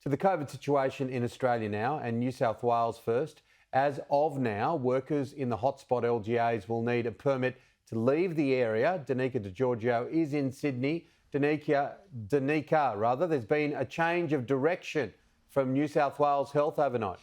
To the COVID situation in Australia now and New South Wales first. As of now, workers in the hotspot LGAs will need a permit to leave the area. Danica DeGiorgio is in Sydney. Danica, there's been a change of direction from New South Wales Health overnight.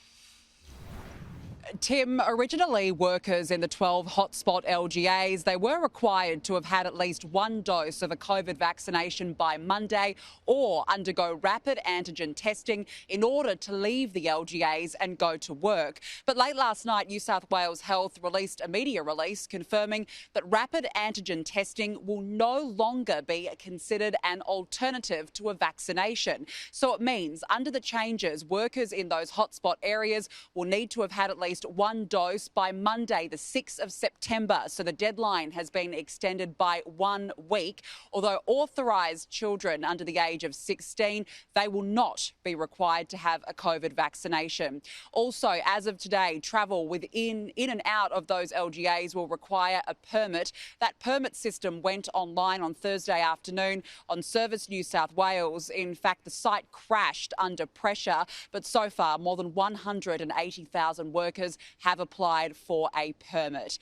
Tim, originally workers in the 12 hotspot LGAs, they were required to have had at least one dose of a COVID vaccination by Monday or undergo rapid antigen testing in order to leave the LGAs and go to work. But late last night, New South Wales Health released a media release confirming that rapid antigen testing will no longer be considered an alternative to a vaccination. So it means under the changes, workers in those hotspot areas will need to have had at least one dose by Monday, the 6th of September. So the deadline has been extended by 1 week. Although authorised children under the age of 16, they will not be required to have a COVID vaccination. Also, as of today, travel in and out of those LGAs will require a permit. That permit system went online on Thursday afternoon on Service New South Wales. In fact, the site crashed under pressure, but so far more than 180,000 workers have applied for a permit.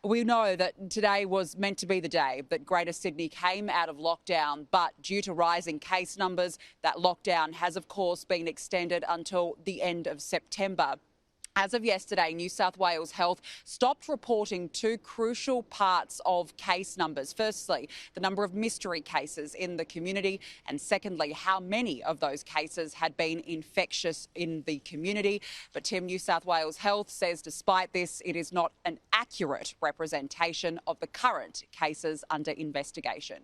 We know that today was meant to be the day that Greater Sydney came out of lockdown, but due to rising case numbers, that lockdown has of course been extended until the end of September. As of yesterday, New South Wales Health stopped reporting two crucial parts of case numbers. Firstly, the number of mystery cases in the community, and secondly, how many of those cases had been infectious in the community. But Tim, New South Wales Health says despite this, it is not an accurate representation of the current cases under investigation.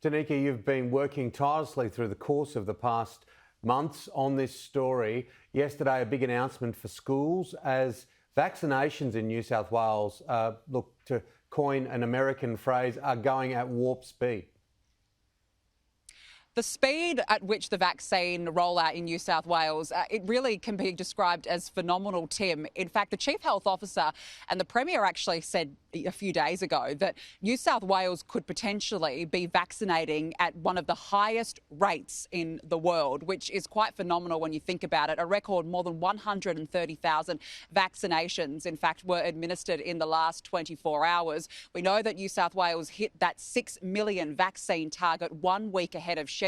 Danica, you've been working tirelessly through the course of the past months on this story. Yesterday, a big announcement for schools as vaccinations in New South Wales, look, to coin an American phrase, are going at warp speed. The speed at which the vaccine rollout in New South Wales, it really can be described as phenomenal, Tim. In fact, the Chief Health Officer and the Premier actually said a few days ago that New South Wales could potentially be vaccinating at one of the highest rates in the world, which is quite phenomenal when you think about it. A record more than 130,000 vaccinations, in fact, were administered in the last 24 hours. We know that New South Wales hit that 6 million vaccine target 1 week ahead of schedule.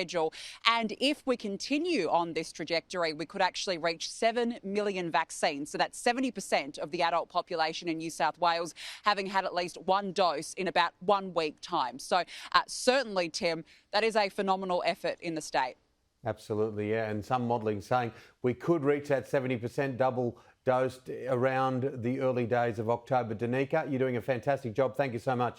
And if we continue on this trajectory, we could actually reach 7 million vaccines. So that's 70% of the adult population in New South Wales having had at least one dose in about 1 week time. So certainly, Tim, that is a phenomenal effort in the state. Absolutely, yeah. And some modelling saying we could reach that 70% double dosed around the early days of October. Danica, you're doing a fantastic job. Thank you so much.